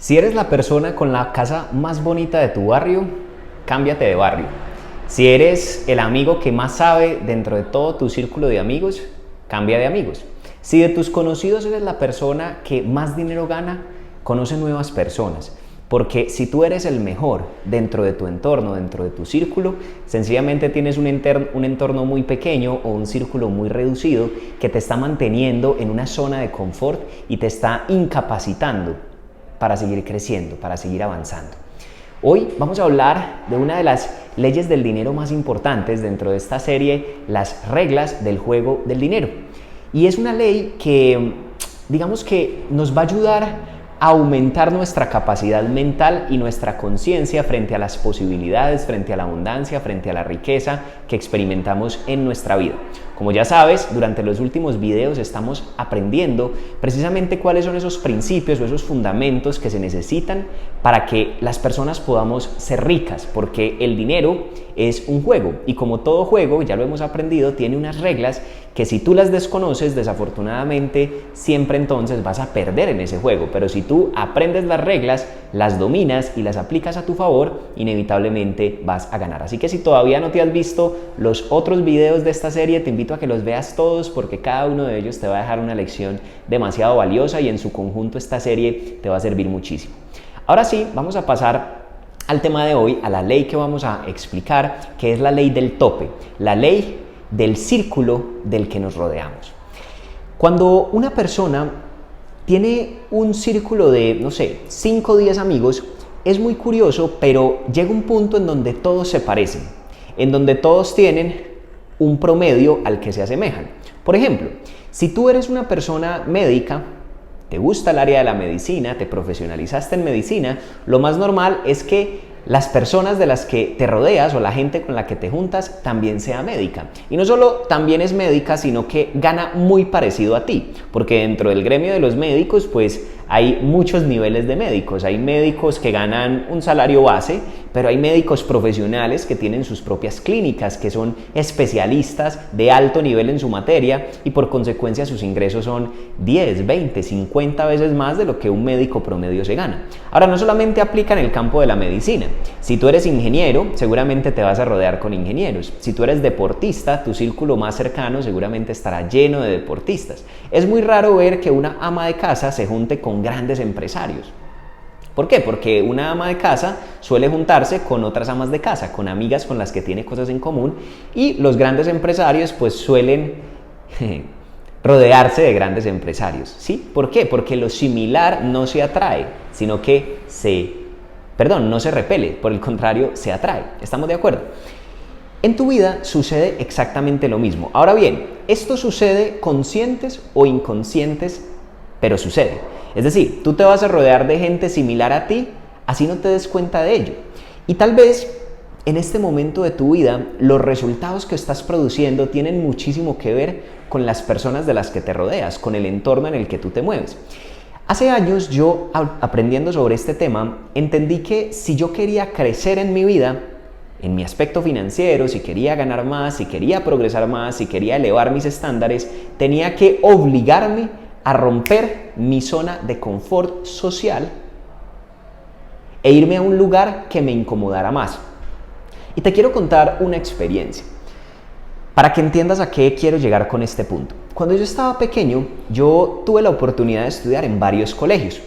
Si eres la persona con la casa más bonita de tu barrio, cámbiate de barrio. Si eres el amigo que más sabe dentro de todo tu círculo de amigos, cambia de amigos. Si de tus conocidos eres la persona que más dinero gana, conoce nuevas personas. Porque si tú eres el mejor dentro de tu entorno, dentro de tu círculo, sencillamente tienes un entorno muy pequeño o un círculo muy reducido que te está manteniendo en una zona de confort y te está incapacitando para seguir creciendo, para seguir avanzando. Hoy vamos a hablar de una de las leyes del dinero más importantes dentro de esta serie, las reglas del juego del dinero. Y es una ley que, digamos que nos va a ayudar a aumentar nuestra capacidad mental y nuestra conciencia frente a las posibilidades, frente a la abundancia, frente a la riqueza que experimentamos en nuestra vida. Como ya sabes, durante los últimos videos estamos aprendiendo precisamente cuáles son esos principios o esos fundamentos que se necesitan para que las personas podamos ser ricas, porque el dinero es un juego y como todo juego, ya lo hemos aprendido, tiene unas reglas que si tú las desconoces, desafortunadamente siempre entonces vas a perder en ese juego, pero si tú aprendes las reglas, las dominas y las aplicas a tu favor, inevitablemente vas a ganar. Así que si todavía no te has visto los otros videos de esta serie, te invito a que los veas todos porque cada uno de ellos te va a dejar una lección demasiado valiosa y en su conjunto esta serie te va a servir muchísimo. Ahora sí, vamos a pasar al tema de hoy, a la ley que vamos a explicar, que es la ley del tope, la ley del círculo del que nos rodeamos. Cuando una persona tiene un círculo de, 5 o 10 amigos, es muy curioso, pero llega un punto en donde todos se parecen, en donde todos tienen un promedio al que se asemejan. Por ejemplo, si tú eres una persona médica, te gusta el área de la medicina, te profesionalizaste en medicina, lo más normal es que las personas de las que te rodeas o la gente con la que te juntas también sea médica. Y no solo también es médica, sino que gana muy parecido a ti, porque dentro del gremio de los médicos, pues hay muchos niveles de médicos. Hay médicos que ganan un salario base, pero hay médicos profesionales que tienen sus propias clínicas, que son especialistas de alto nivel en su materia y por consecuencia sus ingresos son 10, 20, 50 veces más de lo que un médico promedio se gana. Ahora, no solamente aplica en el campo de la medicina. Si tú eres ingeniero, seguramente te vas a rodear con ingenieros. Si tú eres deportista, tu círculo más cercano seguramente estará lleno de deportistas. Es muy raro ver que una ama de casa se junte con grandes empresarios. ¿Por qué? Porque una ama de casa suele juntarse con otras amas de casa, con amigas con las que tiene cosas en común, y los grandes empresarios pues suelen rodearse de grandes empresarios, ¿sí? ¿Por qué? Porque lo similar no se atrae, sino que no se repele, por el contrario, se atrae. ¿Estamos de acuerdo? En tu vida sucede exactamente lo mismo. Ahora bien, esto sucede conscientes o inconscientes, pero sucede. Es decir, tú te vas a rodear de gente similar a ti, así no te des cuenta de ello. Y tal vez en este momento de tu vida, los resultados que estás produciendo tienen muchísimo que ver con las personas de las que te rodeas, con el entorno en el que tú te mueves. Hace años yo, aprendiendo sobre este tema, entendí que si yo quería crecer en mi vida, en mi aspecto financiero, si quería ganar más, si quería progresar más, si quería elevar mis estándares, tenía que obligarme a romper mi zona de confort social e irme a un lugar que me incomodara más. Y te quiero contar una experiencia para que entiendas a qué quiero llegar con este punto. Cuando yo estaba pequeño, yo tuve la oportunidad de estudiar en varios colegios.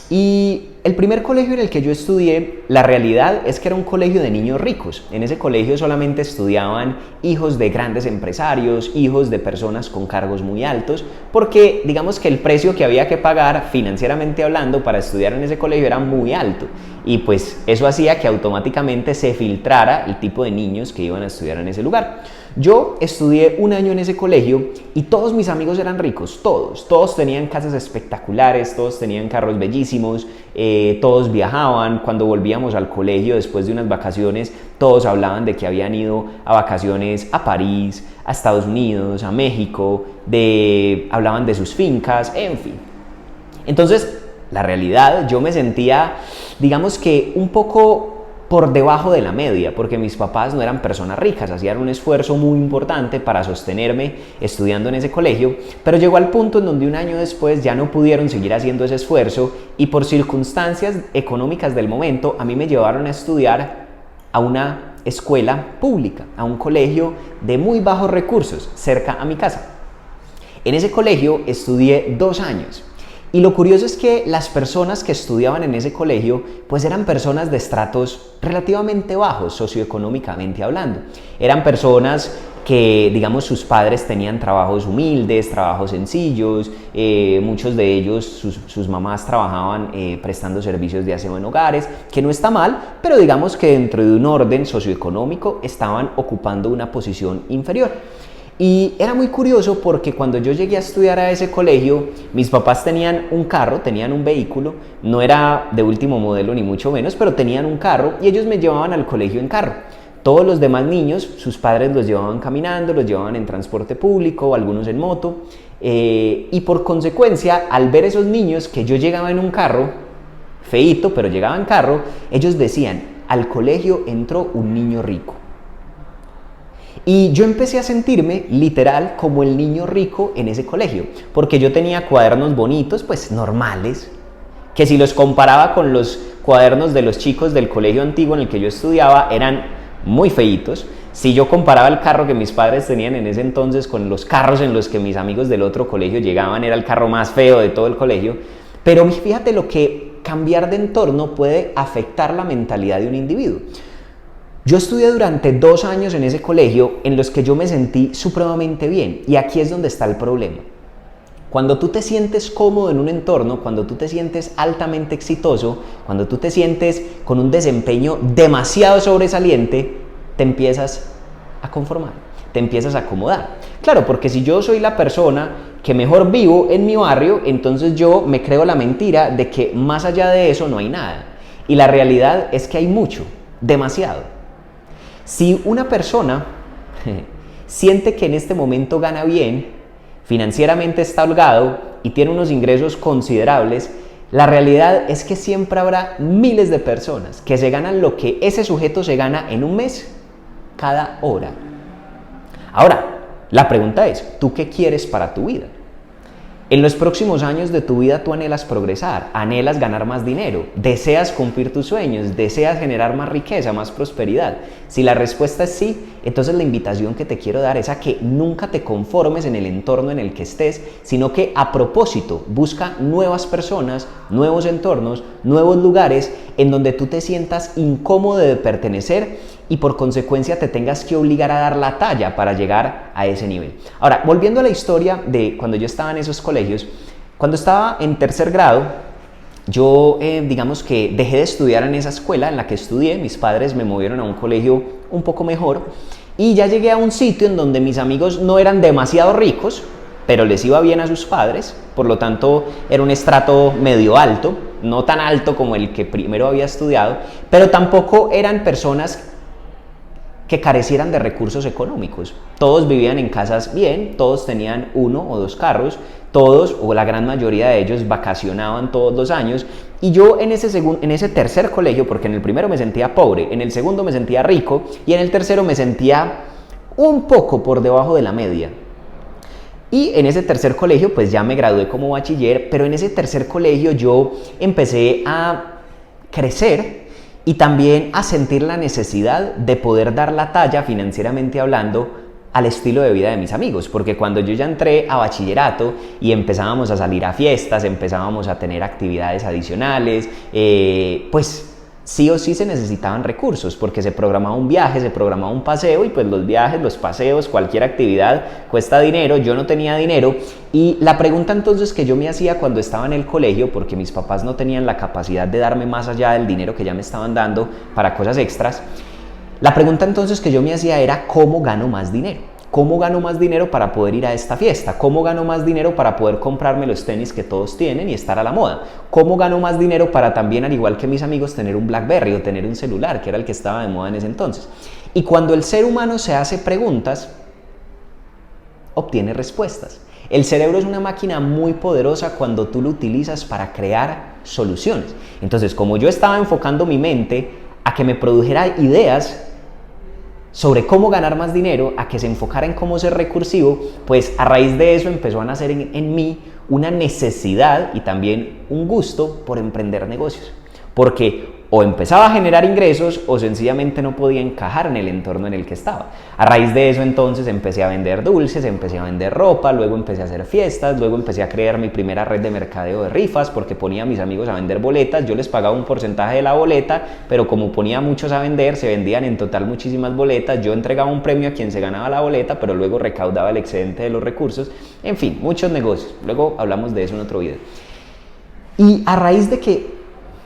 Y el primer colegio en el que yo estudié, la realidad es que era un colegio de niños ricos. En ese colegio solamente estudiaban hijos de grandes empresarios, hijos de personas con cargos muy altos, porque digamos que el precio que había que pagar financieramente hablando para estudiar en ese colegio era muy alto. Y pues eso hacía que automáticamente se filtrara el tipo de niños que iban a estudiar en ese lugar. Yo estudié un año en ese colegio y todos mis amigos eran ricos, todos tenían casas espectaculares, todos tenían carros bellísimos, todos viajaban. Cuando volvíamos al colegio después de unas vacaciones, todos hablaban de que habían ido a vacaciones a París, a Estados Unidos, a México, hablaban de sus fincas, en fin. Entonces, la realidad, yo me sentía, digamos que un poco por debajo de la media, porque mis papás no eran personas ricas, hacían un esfuerzo muy importante para sostenerme estudiando en ese colegio, pero llegó al punto en donde un año después ya no pudieron seguir haciendo ese esfuerzo y por circunstancias económicas del momento a mí me llevaron a estudiar a una escuela pública, a un colegio de muy bajos recursos, cerca a mi casa. En ese colegio estudié 2 años. Y lo curioso es que las personas que estudiaban en ese colegio pues eran personas de estratos relativamente bajos socioeconómicamente hablando. Eran personas que, digamos, sus padres tenían trabajos humildes, trabajos sencillos, muchos de ellos, sus mamás trabajaban prestando servicios de aseo en hogares, que no está mal, pero digamos que dentro de un orden socioeconómico estaban ocupando una posición inferior. Y era muy curioso porque cuando yo llegué a estudiar a ese colegio, mis papás tenían un carro, tenían un vehículo, no era de último modelo ni mucho menos, pero tenían un carro y ellos me llevaban al colegio en carro. Todos los demás niños, sus padres los llevaban caminando, los llevaban en transporte público, algunos en moto, y por consecuencia, al ver esos niños que yo llegaba en un carro, feíto, pero llegaba en carro, ellos decían, al colegio entró un niño rico. Y yo empecé a sentirme literal como el niño rico en ese colegio, porque yo tenía cuadernos bonitos, pues normales, que si los comparaba con los cuadernos de los chicos del colegio antiguo en el que yo estudiaba, eran muy feitos. Si yo comparaba el carro que mis padres tenían en ese entonces con los carros en los que mis amigos del otro colegio llegaban, era el carro más feo de todo el colegio. Pero fíjate lo que cambiar de entorno puede afectar la mentalidad de un individuo. Yo estudié durante 2 años en ese colegio en los que yo me sentí supremamente bien y aquí es donde está el problema. Cuando tú te sientes cómodo en un entorno, cuando tú te sientes altamente exitoso, cuando tú te sientes con un desempeño demasiado sobresaliente, te empiezas a conformar, te empiezas a acomodar. Claro, porque si yo soy la persona que mejor vivo en mi barrio, entonces yo me creo la mentira de que más allá de eso no hay nada. Y la realidad es que hay mucho, demasiado. Si una persona siente que en este momento gana bien, financieramente está holgado y tiene unos ingresos considerables, la realidad es que siempre habrá miles de personas que se ganan lo que ese sujeto se gana en un mes, cada hora. Ahora, la pregunta es, ¿tú qué quieres para tu vida? En los próximos años de tu vida tú anhelas progresar, anhelas ganar más dinero, deseas cumplir tus sueños, deseas generar más riqueza, más prosperidad. Si la respuesta es sí, entonces la invitación que te quiero dar es a que nunca te conformes en el entorno en el que estés, sino que a propósito busca nuevas personas, nuevos entornos, nuevos lugares en donde tú te sientas incómodo de pertenecer y por consecuencia te tengas que obligar a dar la talla para llegar a ese nivel. Ahora, volviendo a la historia de cuando yo estaba en esos colegios, cuando estaba en 3er grado, yo digamos que dejé de estudiar en esa escuela en la que estudié, mis padres me movieron a un colegio un poco mejor y ya llegué a un sitio en donde mis amigos no eran demasiado ricos, pero les iba bien a sus padres, por lo tanto era un estrato medio alto, no tan alto como el que primero había estudiado, pero tampoco eran personas que carecieran de recursos económicos. Todos vivían en casas bien, todos tenían 1 o 2 carros, todos o la gran mayoría de ellos vacacionaban todos los años y yo en ese tercer colegio, porque en el primero me sentía pobre, en el segundo me sentía rico y en el tercero me sentía un poco por debajo de la media. Y en ese tercer colegio pues ya me gradué como bachiller, pero en ese tercer colegio yo empecé a crecer y también a sentir la necesidad de poder dar la talla financieramente hablando al estilo de vida de mis amigos, porque cuando yo ya entré a bachillerato y empezábamos a salir a fiestas, empezábamos a tener actividades adicionales, pues sí o sí se necesitaban recursos, porque se programaba un viaje, se programaba un paseo y pues los viajes, los paseos, cualquier actividad cuesta dinero, yo no tenía dinero y la pregunta entonces que yo me hacía cuando estaba en el colegio, porque mis papás no tenían la capacidad de darme más allá del dinero que ya me estaban dando para cosas extras, la pregunta entonces que yo me hacía era ¿cómo gano más dinero? ¿Cómo gano más dinero para poder ir a esta fiesta? ¿Cómo gano más dinero para poder comprarme los tenis que todos tienen y estar a la moda? ¿Cómo gano más dinero para también, al igual que mis amigos, tener un BlackBerry o tener un celular, que era el que estaba de moda en ese entonces? Y cuando el ser humano se hace preguntas, obtiene respuestas. El cerebro es una máquina muy poderosa cuando tú lo utilizas para crear soluciones. Entonces, como yo estaba enfocando mi mente a que me produjera ideas sobre cómo ganar más dinero, a que se enfocara en cómo ser recursivo, pues a raíz de eso empezó a nacer en mí una necesidad y también un gusto por emprender negocios. Porque o empezaba a generar ingresos o sencillamente no podía encajar en el entorno en el que estaba. A raíz de eso entonces empecé a vender dulces, empecé a vender ropa, luego empecé a hacer fiestas, luego empecé a crear mi primera red de mercadeo de rifas porque ponía a mis amigos a vender boletas, yo les pagaba un porcentaje de la boleta, pero como ponía a muchos a vender, se vendían en total muchísimas boletas, yo entregaba un premio a quien se ganaba la boleta, pero luego recaudaba el excedente de los recursos, en fin, muchos negocios, luego hablamos de eso en otro video. Y a raíz de que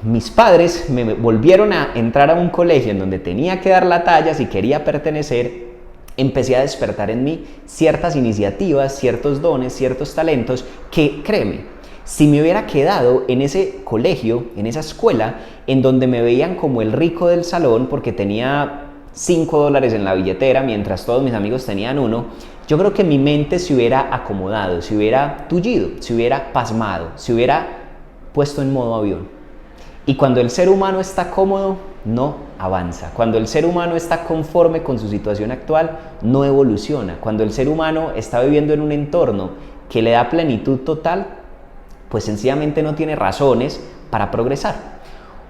mis padres me volvieron a entrar a un colegio en donde tenía que dar la talla si quería pertenecer, empecé a despertar en mí ciertas iniciativas, ciertos dones, ciertos talentos que, créeme, si me hubiera quedado en ese colegio, en esa escuela, en donde me veían como el rico del salón porque tenía $5 en la billetera mientras todos mis amigos tenían uno, yo creo que mi mente se hubiera acomodado, se hubiera tullido, se hubiera pasmado, se hubiera puesto en modo avión. Y cuando el ser humano está cómodo, no avanza. Cuando el ser humano está conforme con su situación actual, no evoluciona. Cuando el ser humano está viviendo en un entorno que le da plenitud total, pues sencillamente no tiene razones para progresar.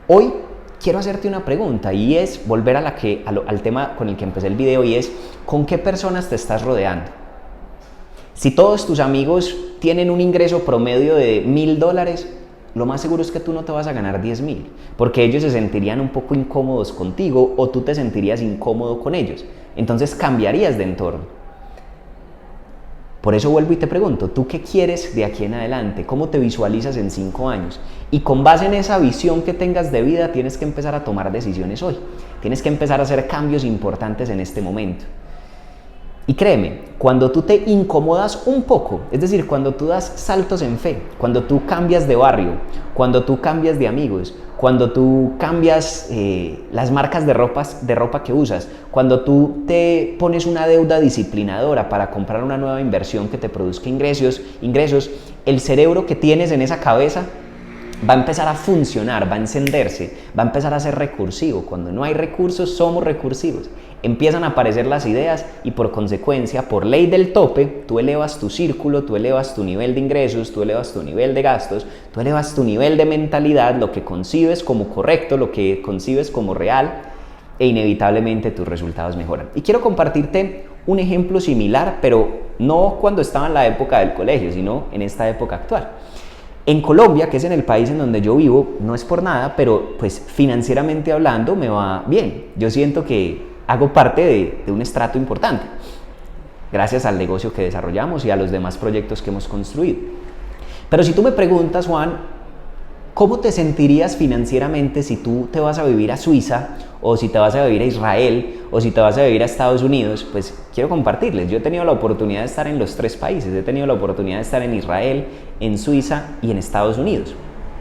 Hoy quiero hacerte una pregunta y es volver al tema con el que empecé el video y es ¿con qué personas te estás rodeando? Si todos tus amigos tienen un ingreso promedio de $1,000, lo más seguro es que tú no te vas a ganar 10,000, porque ellos se sentirían un poco incómodos contigo o tú te sentirías incómodo con ellos. Entonces cambiarías de entorno. Por eso vuelvo y te pregunto, ¿tú qué quieres de aquí en adelante? ¿Cómo te visualizas en 5 años? Y con base en esa visión que tengas de vida, tienes que empezar a tomar decisiones hoy. Tienes que empezar a hacer cambios importantes en este momento. Y créeme, cuando tú te incomodas un poco, es decir, cuando tú das saltos en fe, cuando tú cambias de barrio, cuando tú cambias de amigos, cuando tú cambias las marcas de ropa que usas, cuando tú te pones una deuda disciplinadora para comprar una nueva inversión que te produzca ingresos, el cerebro que tienes en esa cabeza va a empezar a funcionar, va a encenderse, va a empezar a ser recursivo. Cuando no hay recursos, somos recursivos. Empiezan a aparecer las ideas y por consecuencia, por ley del tope, tú elevas tu círculo, tú elevas tu nivel de ingresos, tú elevas tu nivel de gastos, tú elevas tu nivel de mentalidad, lo que concibes como correcto, lo que concibes como real e inevitablemente tus resultados mejoran. Y quiero compartirte un ejemplo similar, pero no cuando estaba en la época del colegio, sino en esta época actual. En Colombia, que es en el país en donde yo vivo, no es por nada, pero pues financieramente hablando me va bien. Yo siento que hago parte de un estrato importante, gracias al negocio que desarrollamos y a los demás proyectos que hemos construido. Pero si tú me preguntas, Juan, ¿cómo te sentirías financieramente si tú te vas a vivir a Suiza, o si te vas a vivir a Israel, o si te vas a vivir a Estados Unidos? Pues quiero compartirles, yo he tenido la oportunidad de estar en los 3 países, he tenido la oportunidad de estar en Israel, en Suiza y en Estados Unidos.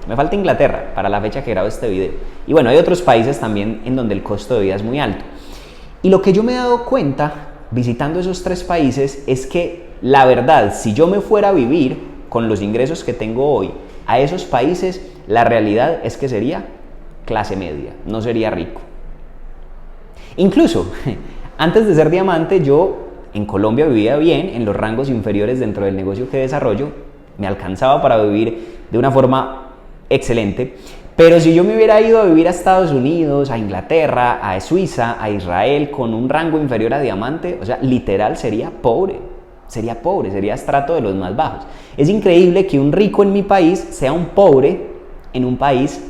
Me falta Inglaterra para la fecha que grabo este video. Y bueno, hay otros países también en donde el costo de vida es muy alto. Y lo que yo me he dado cuenta visitando esos 3 países es que la verdad, si yo me fuera a vivir con los ingresos que tengo hoy a esos países, la realidad es que sería clase media, no sería rico. Incluso, antes de ser diamante, yo en Colombia vivía bien, en los rangos inferiores dentro del negocio que desarrollo, me alcanzaba para vivir de una forma excelente, pero si yo me hubiera ido a vivir a Estados Unidos, a Inglaterra, a Suiza, a Israel, con un rango inferior a diamante, o sea, literal sería pobre, sería estrato de los más bajos. Es increíble que un rico en mi país sea un pobre en un país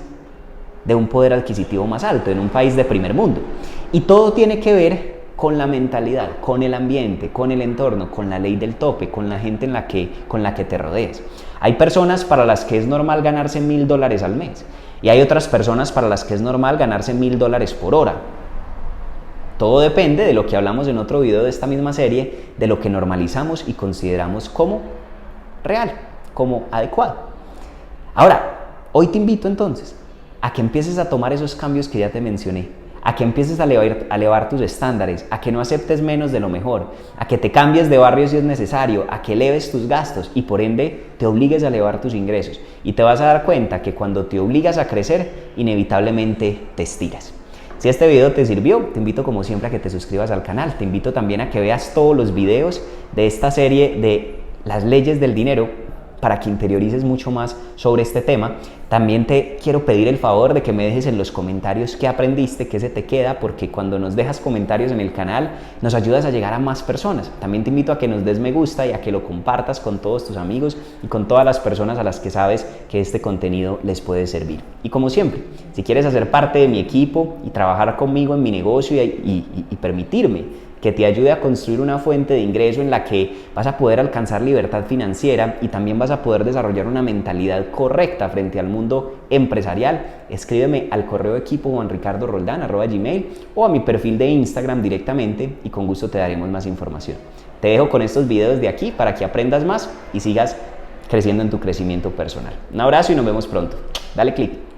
de un poder adquisitivo más alto, en un país de primer mundo. Y todo tiene que ver con la mentalidad, con el ambiente, con el entorno, con la ley del tope, con la gente con la que te rodees. Hay personas para las que es normal ganarse $1,000 al mes y hay otras personas para las que es normal ganarse $1,000 por hora. Todo depende de lo que hablamos en otro video de esta misma serie, de lo que normalizamos y consideramos como real, como adecuado. Ahora, hoy te invito entonces a que empieces a tomar esos cambios que ya te mencioné, a que empieces a elevar tus estándares, a que no aceptes menos de lo mejor, a que te cambies de barrio si es necesario, a que eleves tus gastos y por ende te obligues a elevar tus ingresos. Y te vas a dar cuenta que cuando te obligas a crecer, inevitablemente te estiras. Si este video te sirvió, te invito como siempre a que te suscribas al canal. Te invito también a que veas todos los videos de esta serie de las leyes del dinero para que interiorices mucho más sobre este tema. También te quiero pedir el favor de que me dejes en los comentarios qué aprendiste, qué se te queda, porque cuando nos dejas comentarios en el canal nos ayudas a llegar a más personas. También te invito a que nos des me gusta y a que lo compartas con todos tus amigos y con todas las personas a las que sabes que este contenido les puede servir. Y como siempre, si quieres hacer parte de mi equipo y trabajar conmigo en mi negocio y permitirme que te ayude a construir una fuente de ingreso en la que vas a poder alcanzar libertad financiera y también vas a poder desarrollar una mentalidad correcta frente al mundo empresarial, escríbeme al correo equipo@juanricardoroldán@gmail o a mi perfil de Instagram directamente y con gusto te daremos más información. Te dejo con estos videos de aquí para que aprendas más y sigas creciendo en tu crecimiento personal. Un abrazo y nos vemos pronto. Dale click.